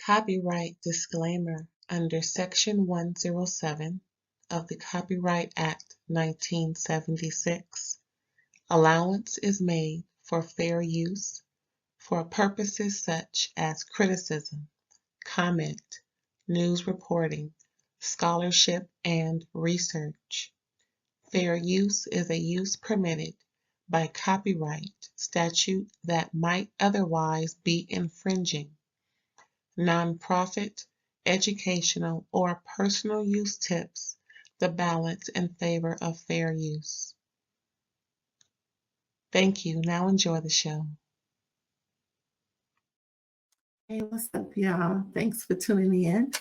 Copyright disclaimer under Section 107 of the Copyright Act 1976. Allowance is made for fair use for purposes such as criticism, comment, news reporting, scholarship, and research. Fair use is a use permitted by copyright statute that might otherwise be infringing. Nonprofit, educational, or personal use tips the balance in favor of fair use. Thank you. Now enjoy the show. Hey, what's up, y'all? Thanks for tuning in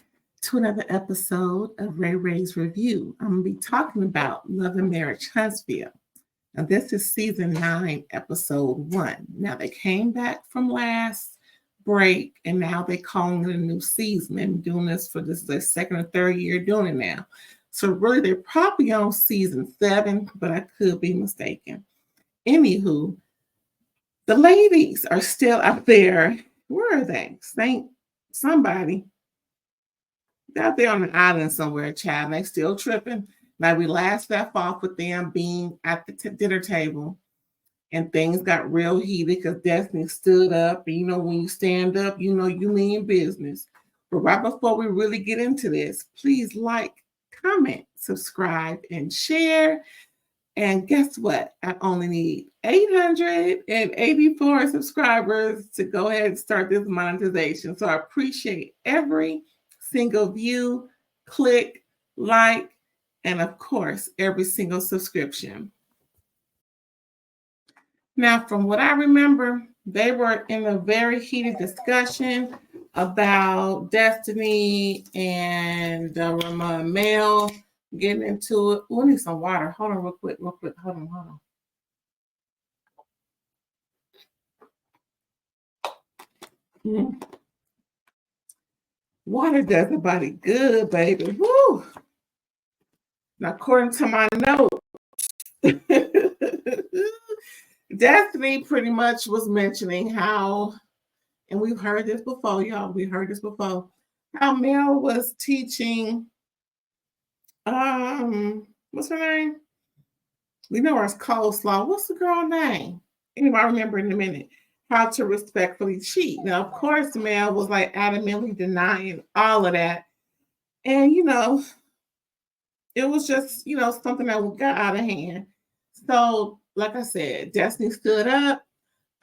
to another episode of RAERAEs Review. I'm going to be talking about Love and Marriage Huntsville. Now, this is season 9, episode 1. Now, they came back from last break, and now they're calling it a new season. They've been doing this for their second or third year doing it now. So really, they're probably on season 7, but I could be mistaken. Anywho, the ladies are still up there. Where are they? Somebody. They're out there on an island somewhere, child. They still tripping. Now, we last left off with them being at the dinner table. And things got real heated because Destiny stood up. And when you stand up, you mean business. But right before we really get into this, please like, comment, subscribe, and share. And guess what? I only need 884 subscribers to go ahead and start this monetization. So I appreciate every single view, click, like, and of course, every single subscription. Now, from what I remember, they were in a very heated discussion about Destiny and Mel getting into it. We need some water. Hold on real quick. Hold on. Water does the body good, baby. Woo! Now, according to my notes, Destiny pretty much was mentioning how, and we've heard this before, y'all. We heard this before, how Mel was teaching, what's her name? We know her as Coleslaw. What's the girl name? Anyway, I remember in a minute. How to respectfully cheat. Now, of course, Mel was like adamantly denying all of that. And, it was just, something that got out of hand. So, like I said, Destiny stood up.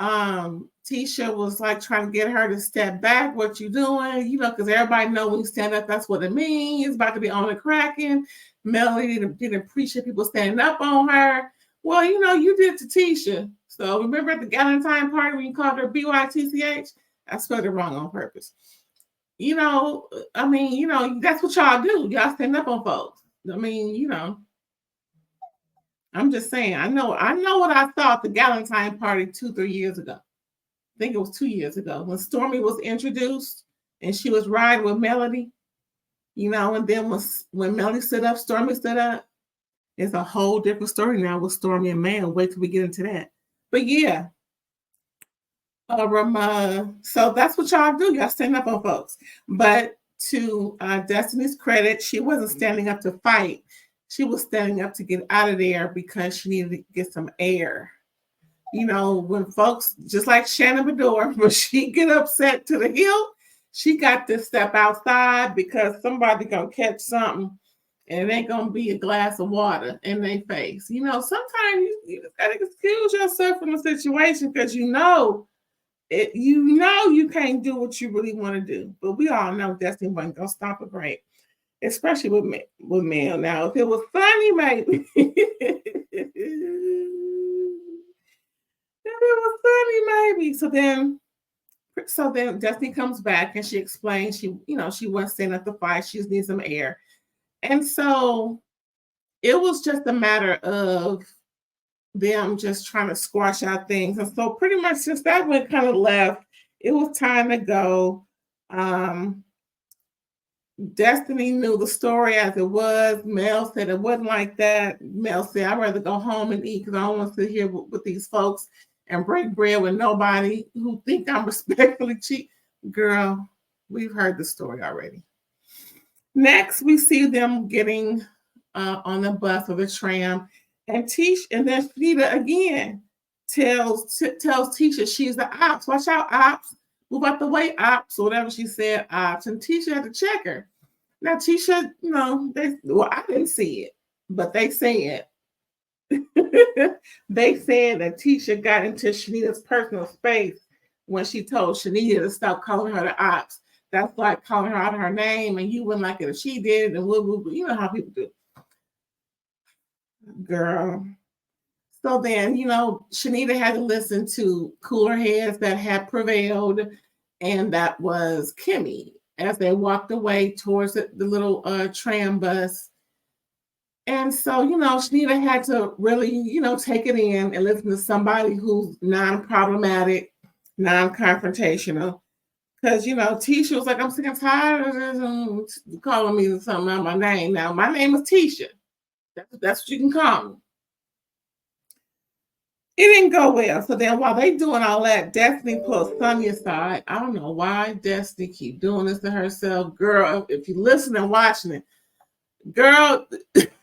Tisha was like trying to get her to step back. What you doing? Because everybody know when you stand up, that's what it means. It's about to be on the cracking. Melody didn't appreciate people standing up on her. Well, you did to Tisha. So remember at the Galentine party when you called her BYTCH? I spelled it wrong on purpose. That's what y'all do. Y'all stand up on folks. I'm just saying, I know what I thought the Galentine party 2-3 years ago. I think it was 2 years ago when Stormy was introduced and she was riding with Melody, and then when Melody stood up, Stormy stood up. It's a whole different story now with Stormy and Mel. Wait till we get into that. But yeah. So that's what y'all do. Y'all stand up on folks. But to Destiny's credit, she wasn't standing up to fight. She was standing up to get out of there because she needed to get some air. When folks, just like Shannon Bedore, when she get upset to the hilt, she got to step outside because somebody gonna catch something and it ain't gonna be a glass of water in their face. Sometimes you just gotta excuse yourself from the situation because you can't do what you really want to do. But we all know Destiny wasn't gonna stop a break, especially with Mel. Now, if it was funny, maybe. If it was funny, maybe. So then Destiny comes back and she explains she wasn't staying at the fight. She just needs some air. And so it was just a matter of them just trying to squash out things. And so pretty much since that one kind of left, it was time to go. Destiny knew the story as it was. Mel said it wasn't like that. Mel said, I'd rather go home and eat because I don't want to sit here with these folks and break bread with nobody who think I'm respectfully cheap. Girl, We've heard the story already. Next, we see them getting on the bus or the tram, and then Shenita again tells Tisha she's the ops. Watch out, ops. Move out the way, ops, or whatever she said, ops. And Tisha had to check her. Now, Tisha, I didn't see it, but they said they said that Tisha got into Shenita's personal space when she told Shenita to stop calling her the ops. That's like calling her out of her name, and you wouldn't like it if she did it, and you know how people do. Girl. So then, Shenita had to listen to cooler heads that had prevailed, and that was Kimmy as they walked away towards the little tram bus. And so, Shenita had to really, take it in and listen to somebody who's non-problematic, non-confrontational. Because, Tisha was like, I'm sick and tired of this calling me something out my name. Now, my name is Tisha. That's what you can call me. It didn't go well. So then while they doing all that, Destiny pulls Sunny aside. I don't know why Destiny keep doing this to herself. Girl, if you listen and watching it, girl,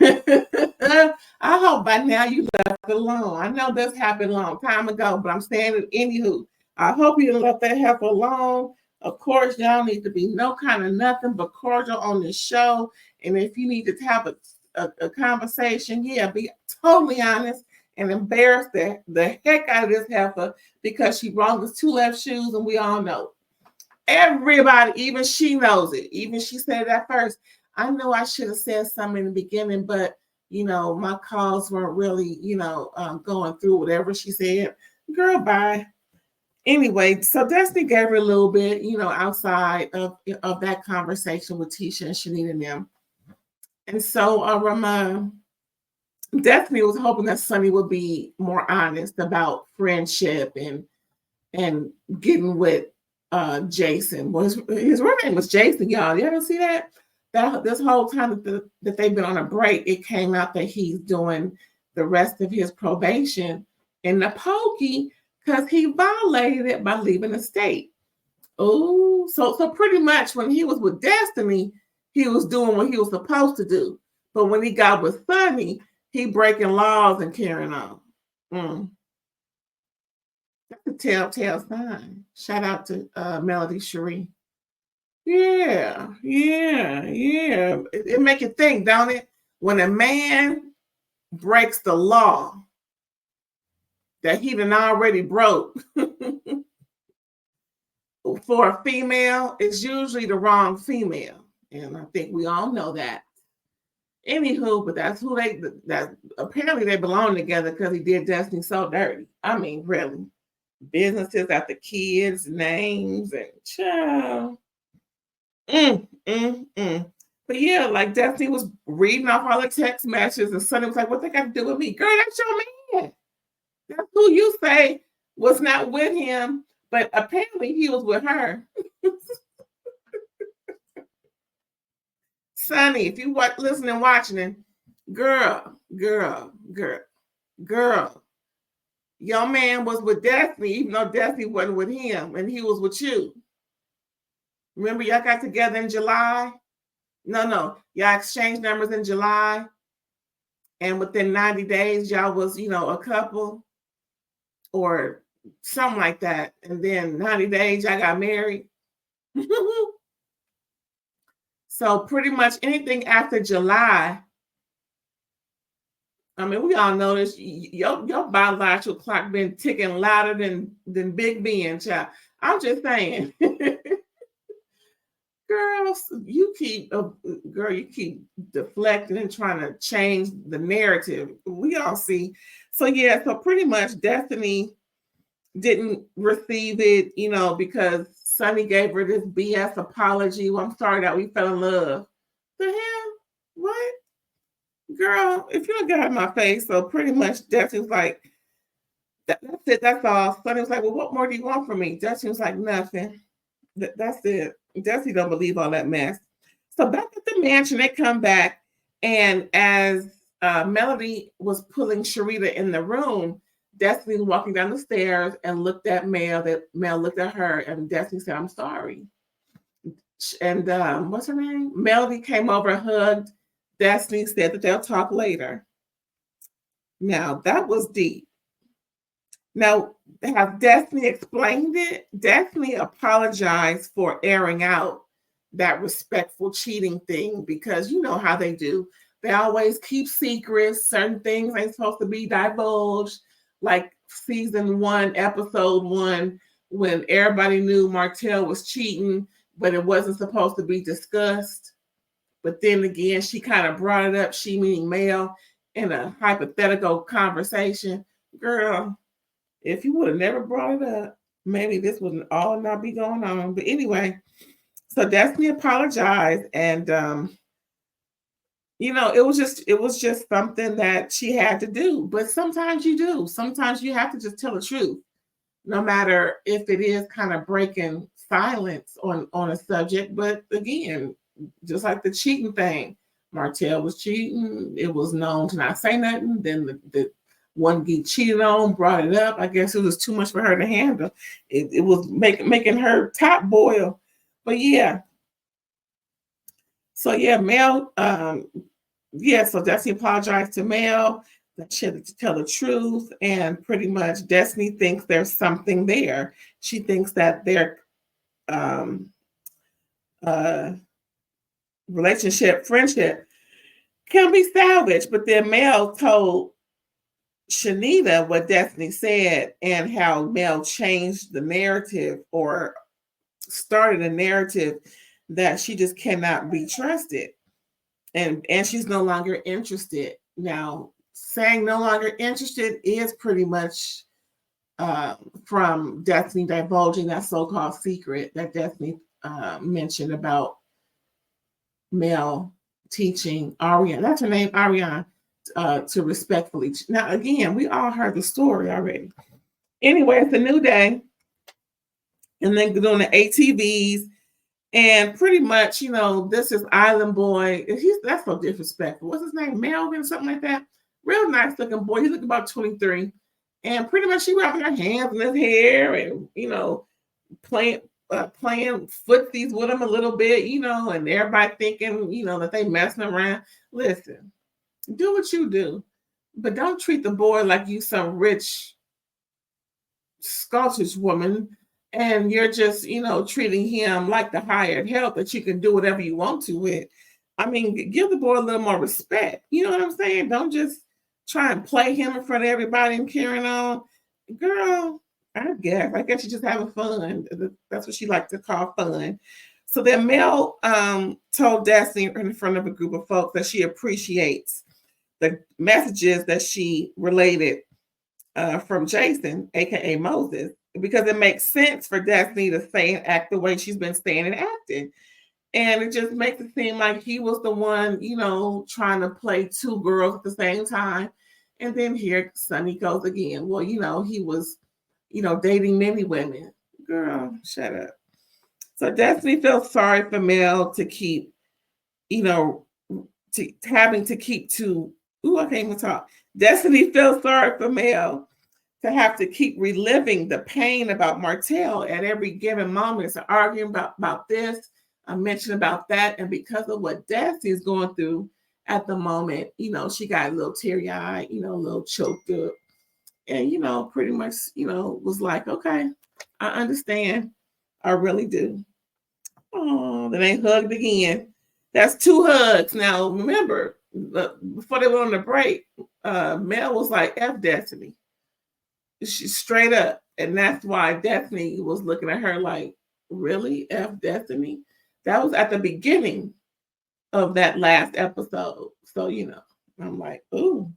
I hope by now you left it alone. I know this happened a long time ago, but I'm saying it anywho. I hope you left that heifer alone. Of course, y'all need to be no kind of nothing but cordial on this show. And if you need to have a conversation, be totally honest and embarrass the heck out of this heifer because she brought us 2 left shoes, and we all know. Everybody, even she knows it. Even she said it at first. I know I should have said something in the beginning, but my calls weren't really, going through whatever she said. Girl, bye. Anyway, so Destiny gave her a little bit, outside of that conversation with Tisha and Shenita and them. And so Destiny was hoping that Sunny would be more honest about friendship and getting with Jason. His real name was Jason, y'all. You ever see that? This whole time that they've been on a break, it came out that he's doing the rest of his probation in the pokey because he violated it by leaving the state. Oh, so pretty much when he was with Destiny, he was doing what he was supposed to do. But when he got with Sunny, he breaking laws and carrying on. That's a telltale sign. Shout out to Melody Cherie. Yeah. It make you think, don't it? When a man breaks the law that he done already broke for a female, it's usually the wrong female. And I think we all know that. Anywho, but that's who that apparently they belong together because he did Destiny so dirty. I mean, really. Businesses after kids' names and child. But yeah, like Destiny was reading off all the text messages, and Sunny was like, "What they got to do with me, girl? That's your man. That's who you say was not with him, but apparently he was with her." Sunny, if you listening and watching it, girl, your man was with Destiny, even though Destiny wasn't with him, and he was with you. Remember, y'all got together in July? No. Y'all exchanged numbers in July. And within 90 days, y'all was, a couple or something like that. And then 90 days, y'all got married. So pretty much anything after July, I mean, we all know this. Your biological clock been ticking louder than Big Ben, child. I'm just saying. Girls, you keep deflecting and trying to change the narrative. We all see. So yeah, so pretty much Destiny didn't receive it, because Sunny gave her this BS apology. Well, I'm sorry that we fell in love. The hell? What? Girl, if you don't get out of my face, so pretty much Destiny was like, that's it, that's all. Sunny was like, well, what more do you want from me? Destiny was like, nothing. That's it. Destiny don't believe all that mess. So back at the mansion, they come back, and as Melody was pulling Sherita in the room, Destiny was walking down the stairs and looked at Mel. That Mel looked at her, and Destiny said, "I'm sorry." and what's her name? Melody came over, hugged Destiny, said that they'll talk later. Now that was deep. Now, have Destiny explained it? Destiny apologized for airing out that respectful cheating thing because you know how they do. They always keep secrets. Certain things ain't supposed to be divulged. Like season 1, episode 1, when everybody knew Martell was cheating, but it wasn't supposed to be discussed. But then again, she kind of brought it up, she meaning Mel, in a hypothetical conversation. Girl, if you would have never brought it up, maybe this would all not be going on. But anyway, so Destiny apologized, and it was just something that she had to do. But sometimes you do. Sometimes you have to just tell the truth, no matter if it is kind of breaking silence on a subject. But again, just like the cheating thing, Martell was cheating. It was known to not say nothing. Then the one get cheated on brought it up. I guess it was too much for her to handle. It was making her top boil. But yeah. So yeah, Mel. So Destiny apologized to Mel that she had to tell the truth, and pretty much Destiny thinks there's something there. She thinks that their friendship can be salvaged. But then Mel told Shenita what Destiny said and how Mel changed the narrative or started a narrative that she just cannot be trusted. And she's no longer interested. Now, saying no interested is pretty much from Destiny divulging that so-called secret that Destiny mentioned about Mel teaching Ariane. That's her name, Ariane. To respectfully. Now, again, we all heard the story already. Anyway, it's a new day. And then doing the ATVs. And pretty much, this is Island Boy. That's so disrespectful. What's his name? Melvin, something like that. Real nice looking boy. He looked about 23. And pretty much she wrapping her hands in his hair and, playing footsies with him a little bit, and everybody thinking, that they messing around. Listen, do what you do, but don't treat the boy like you some rich Scottish woman and you're just, treating him like the hired help that you can do whatever you want to with. I mean, give the boy a little more respect. You know what I'm saying? Don't just try and play him in front of everybody and carrying on. Girl, I guess she's just having fun. That's what she likes to call fun. So then Mel told Destiny in front of a group of folks that she appreciates the messages that she related from Jason, aka Moses, because it makes sense for Destiny to say and act the way she's been saying and acting. And it just makes it seem like he was the one, trying to play two girls at the same time. And then here Sunny goes again. Well, he was, dating many women. Girl, shut up. So Destiny feels sorry for Mel to keep, having to keep to. Ooh, I can't even talk. Destiny feels sorry for Mel to have to keep reliving the pain about Martell at every given moment. It's arguing about this, I mentioned about that. And because of what Destiny is going through at the moment, she got a little teary-eyed, a little choked up. And, pretty much, was like, okay, I understand. I really do. Oh, then they hugged again. That's 2 hugs. Now, remember, before they went on the break, Mel was like, F Destiny. She's straight up. And that's why Destiny was looking at her like, really? F Destiny? That was at the beginning of that last episode. So, I'm like, ooh.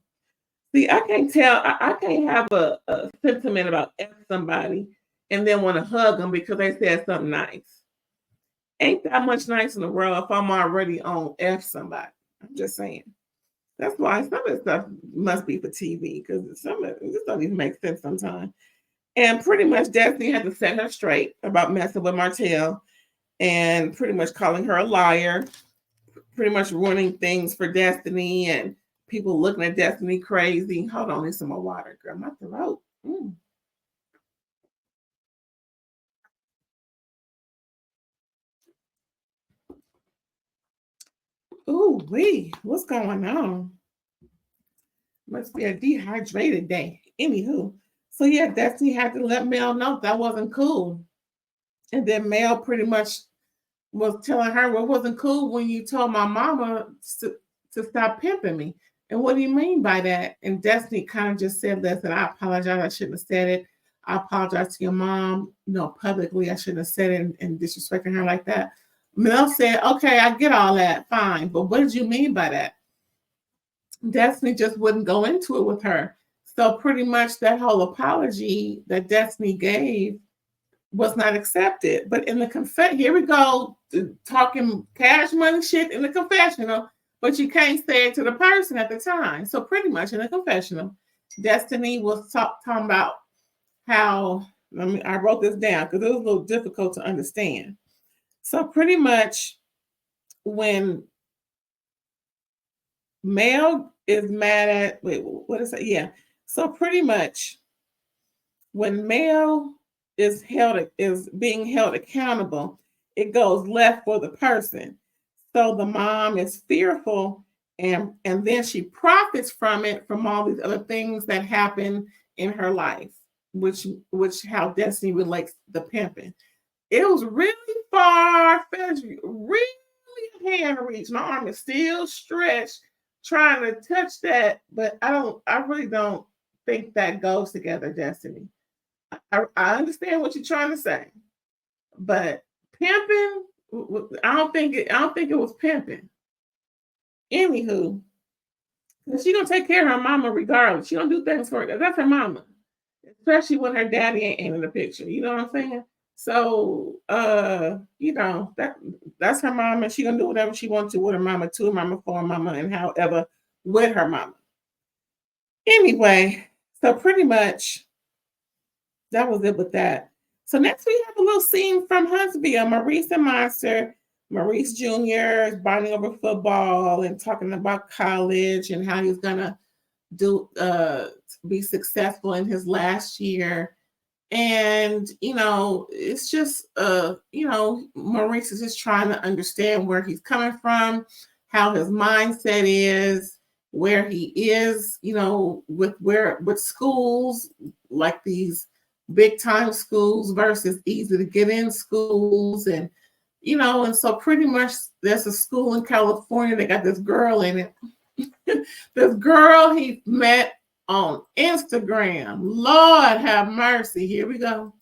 See, I can't tell. I can't have a sentiment about F somebody and then want to hug them because they said something nice. Ain't that much nice in the world if I'm already on F somebody. I'm just saying. That's why some of the stuff must be for TV because some of it just don't even make sense sometimes. And pretty much Destiny had to set her straight about messing with Martell and pretty much calling her a liar, pretty much ruining things for Destiny and people looking at Destiny crazy. Hold on, need some more water, girl. My throat. Ooh-wee, what's going on? Must be a dehydrated day. Anywho, so yeah, Destiny had to let Mel know that wasn't cool. And then Mel pretty much was telling her, well, it wasn't cool when you told my mama to stop pimping me. And what do you mean by that? And Destiny kind of just said, listen, I apologize. I shouldn't have said it. I apologize to your mom. Publicly, I shouldn't have said it and disrespecting her like that. Mel said, okay, I get all that. Fine. But what did you mean by that? Destiny just wouldn't go into it with her. So pretty much that whole apology that Destiny gave was not accepted. But in the here we go, talking cash money shit in the confessional, but you can't say it to the person at the time. So pretty much in the confessional, Destiny was talking about how, I wrote this down because it was a little difficult to understand. So pretty much when Mel is mad at, what is it? Yeah. So pretty much when Mel is being held accountable, it goes left for the person. So the mom is fearful, and then she profits from it, from all these other things that happen in her life, which how Destiny relates the pimping. It was really far-fetched, really hand reach. My arm is still stretched trying to touch that, but I really don't think that goes together, Destiny. I understand what you're trying to say, but pimping, I don't think it was pimping. Anywho, she gonna take care of her mama regardless. She don't do things for her. That's her mama, especially when her daddy ain't in the picture. You know what I'm saying? So, that's her mama. She gonna do whatever she wants to with her mama, to her mama, for her mama, and however with her mama. Anyway, so pretty much that was it with that. So next we have a little scene from Huntsville. Maurice and Monster. Maurice Jr. is bonding over football and talking about college and how he's gonna be successful in his last year. And it's just Maurice is just trying to understand where he's coming from, how his mindset is, where he is, with schools like these big time schools versus easy to get in schools. And and so pretty much there's a school in California that got this girl in it. This girl he met on Instagram. Lord have mercy. Here we go.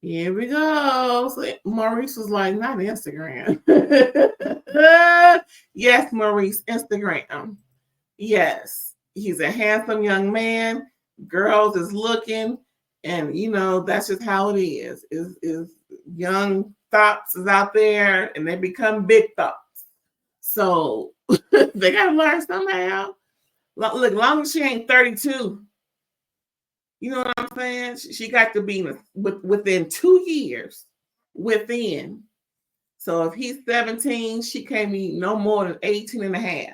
So Maurice was like, not Instagram. Yes, Maurice, Instagram. Yes. He's a handsome young man. Girls is looking. And that's just how it is. Is young thoughts is out there and they become big thoughts. So they gotta learn somehow. Look, long as she ain't 32, you know what I'm saying? She got to be within 2 years. Within. So if he's 17, she can't be no more than 18 and a half.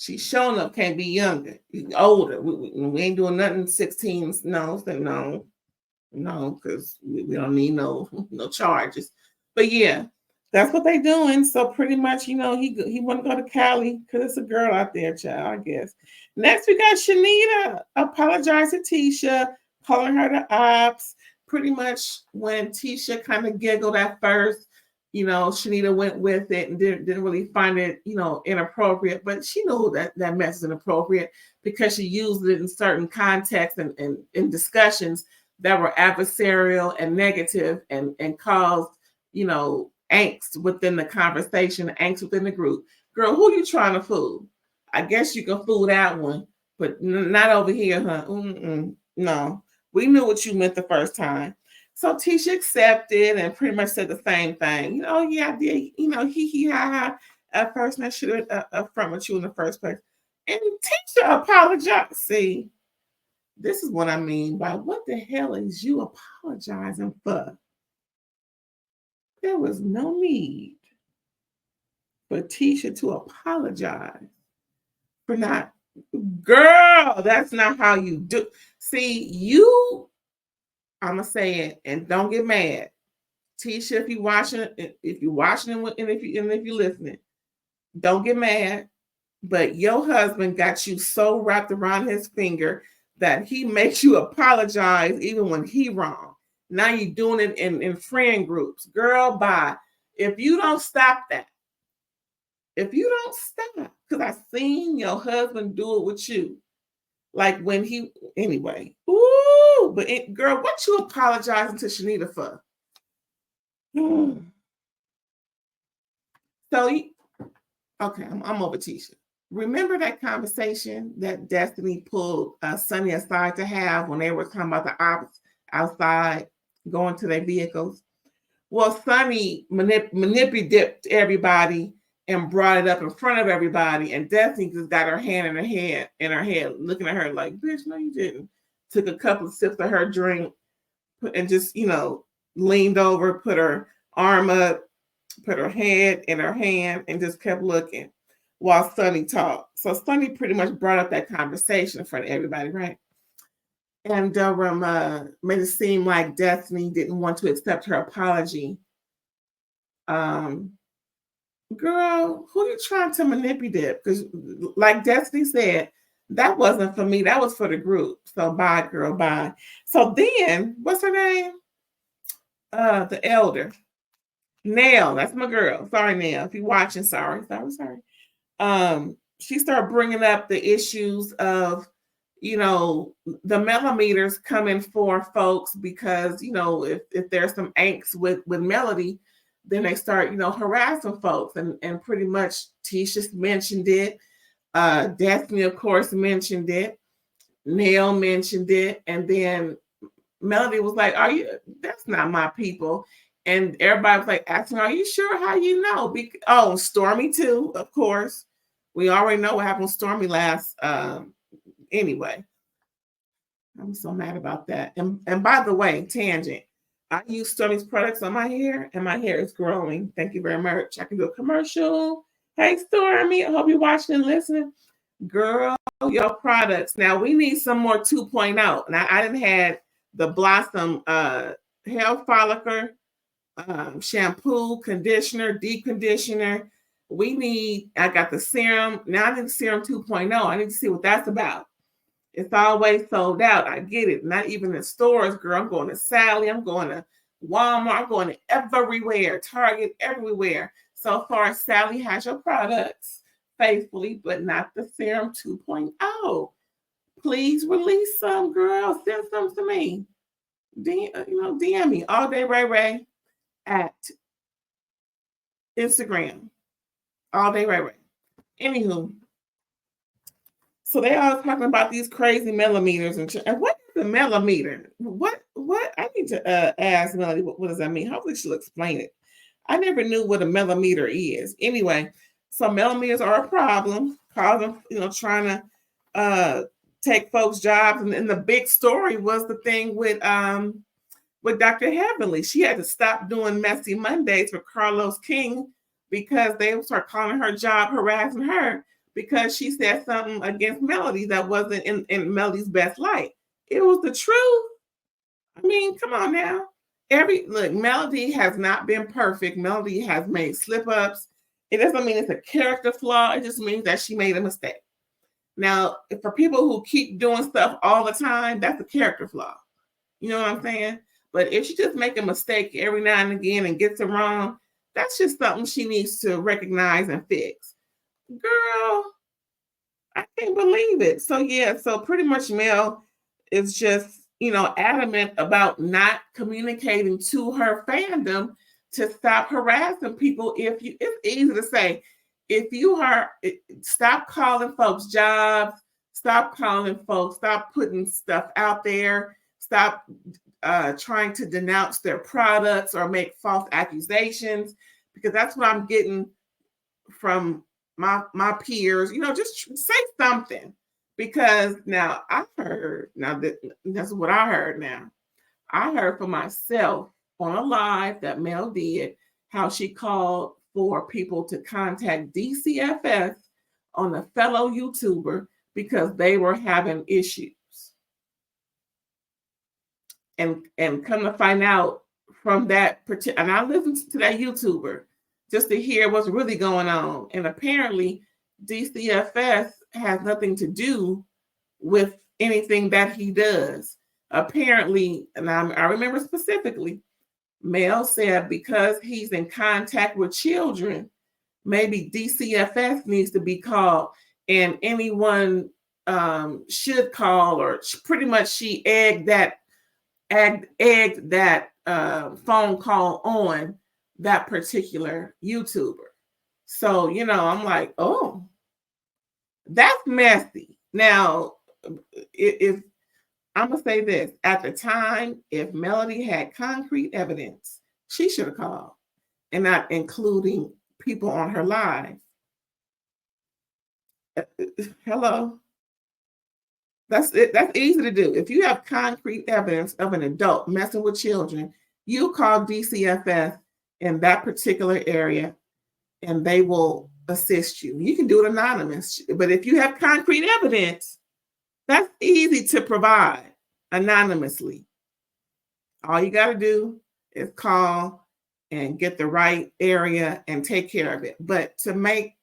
She showing up can't be younger, older. We ain't doing nothing 16s. No, because we don't need no charges. But yeah, that's what they doing. So pretty much, he want to go to Cali because it's a girl out there, child, I guess. Next, we got Shenita. Apologize to Tisha, calling her the ops. Pretty much when Tisha kind of giggled at first, Shenita went with it and didn't really find it, inappropriate. But she knew that mess is inappropriate because she used it in certain contexts and in discussions that were adversarial and negative and caused, angst within the conversation, angst within the group. Girl, who you trying to fool? I guess you can fool that one, but not over here, huh? No, we knew what you meant the first time. So Tisha accepted and pretty much said the same thing. Yeah, I did. He, ha, ha. At first, I should have upfront with you in the first place. And Tisha apologized. See, this is what I mean by what the hell is you apologizing for? There was no need for Tisha to apologize for not. Girl, that's not how you do. See, I'm going to say it and don't get mad. Tisha, if you're watching, and if you're listening, don't get mad. But your husband got you so wrapped around his finger that he makes you apologize even when he wrong. Now you're doing it in friend groups. Girl, bye. If you don't stop that, because I've seen your husband do it with you. Like when he, anyway. Ooh, but girl, what you apologizing to Shenita for? So, okay, I'm over Tisha. Remember that conversation that Destiny pulled Sunny aside to have when they were talking about the ops outside going to their vehicles? Well, Sunny manipulated everybody and brought it up in front of everybody, and Destiny just got her hand in her head, looking at her like, "Bitch, no, you didn't." Took a couple of sips of her drink, and just leaned over, put her arm up, put her head in her hand, and just kept looking while Sunny talked. So Sunny pretty much brought up that conversation in front of everybody, right? And Durham made it seem like Destiny didn't want to accept her apology. Girl, who are you trying to manipulate? Because like Destiny said, that wasn't for me. That was for the group. So bye, girl, bye. So then, what's her name? The elder. Nell, that's my girl. Sorry, Nell. If you're watching, sorry. She started bringing up the issues of, the millimeters coming for folks because, if there's some angst with Melody, then they start, harassing folks. And pretty much Tisha mentioned it. Destiny, of course, mentioned it. Nell mentioned it. And then Melody was like, that's not my people. And everybody was like asking, are you sure? How you know? Stormy too, of course. We already know what happened with Stormy last. Anyway, I'm so mad about that. And by the way, tangent. I use Stormy's products on my hair, and my hair is growing. Thank you very much. I can do a commercial. Hey, Stormy, I hope you're watching and listening. Girl, your products. Now, we need some more 2.0. Now, I didn't have the Blossom hair follicle, shampoo, conditioner, deep conditioner. I got the serum. Now I need serum 2.0. I need to see what that's about. It's always sold out. I get it. Not even in stores, girl. I'm going to Sally. I'm going to Walmart. I'm going to everywhere. Target, everywhere. So far, Sally has your products faithfully, but not the serum 2.0. Please release some, girl. Send some to me. DM me all day, Ray at Instagram. All day, Ray. Anywho, so they all talking about these crazy millimeters and what is a millimeter? What? I need to ask Melody what does that mean? Hopefully she'll explain it. I never knew what a millimeter is. Anyway, so millimeters are a problem, causing trying to take folks' jobs. And the big story was the thing with Dr. Heavenly. She had to stop doing Messy Mondays for Carlos King because they would start calling her job harassing her because she said something against Melody that wasn't in Melody's best light. It was the truth. I mean, come on now. Melody has not been perfect. Melody has made slip-ups. It doesn't mean it's a character flaw. It just means that she made a mistake. Now, for people who keep doing stuff all the time, that's a character flaw. You know what I'm saying? But if she just make a mistake every now and again and gets it wrong, that's just something she needs to recognize and fix. Girl, I can't believe it. So pretty much Mel is just, adamant about not communicating to her fandom to stop harassing people. It's easy to say, stop calling folks jobs, stop putting stuff out there, stop trying to denounce their products or make false accusations, because that's what I'm getting from my peers. Just say something, because now I heard. Now that's what I heard. Now I heard for myself on a live that Mel did, how she called for people to contact DCFS on a fellow YouTuber because they were having issues. And come to find out from that particular, and I listened to that YouTuber just to hear what's really going on. And apparently, DCFS has nothing to do with anything that he does. Apparently, and I remember specifically, Mel said because he's in contact with children, maybe DCFS needs to be called, and anyone should call, or pretty much she egged that phone call on that particular YouTuber. So, I'm like, oh, that's messy. Now, if I'm going to say this, at the time, if Melody had concrete evidence, she should have called, and not including people on her live. Hello? That's it. That's easy to do. If you have concrete evidence of an adult messing with children, you call DCFS in that particular area and they will assist you. You can do it anonymous, but if you have concrete evidence, that's easy to provide anonymously. All you got to do is call and get the right area and take care of it. But to make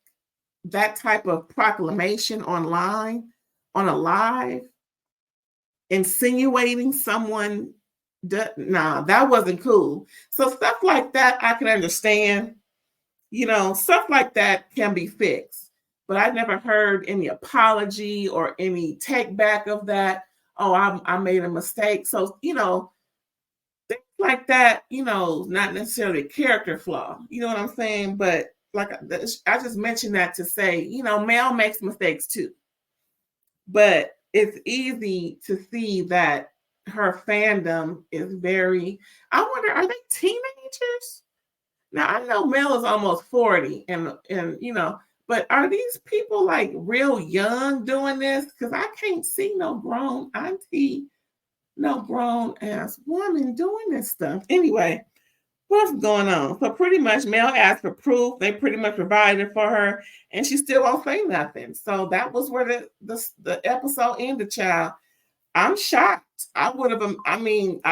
that type of proclamation online, on a live, insinuating someone, nah, that wasn't cool. So stuff like that, I can understand. Stuff like that can be fixed. But I never heard any apology or any take back of that. Oh, I made a mistake. So, things like that, not necessarily a character flaw. You know what I'm saying? But like I just mentioned that to say, Mel makes mistakes too. But it's easy to see that her fandom is very, I wonder, are they teenagers? Now I know Mel is almost 40 and but are these people like real young doing this? Because I can't see no grown auntie, no grown ass woman doing this stuff. Anyway, what's going on? So pretty much Mel asked for proof. They pretty much provided for her, and she still won't say nothing. So that was where the episode ended, child. I'm shocked. I would have, I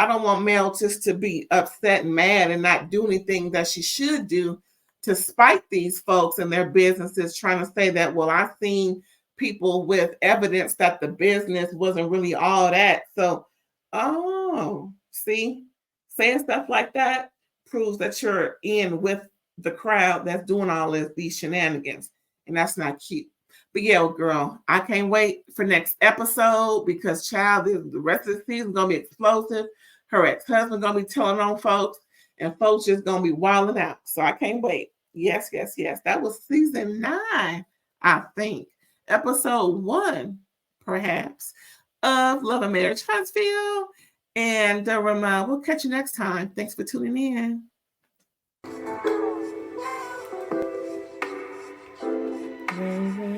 don't want Mel just to be upset and mad and not do anything that she should do to spite these folks and their businesses, trying to say that, well, I've seen people with evidence that the business wasn't really all that. So, see, saying stuff like that proves that you're in with the crowd that's doing all these shenanigans. And that's not cute. But yeah, girl, I can't wait for next episode because, child, the rest of the season is going to be explosive. Her ex-husband going to be telling on folks, and folks just going to be wilding out. So I can't wait. Yes, yes, yes. That was season 9, I think. Episode 1, perhaps, of Love and Marriage Huntsville. And we'll catch you next time. Thanks for tuning in. Ray, Ray.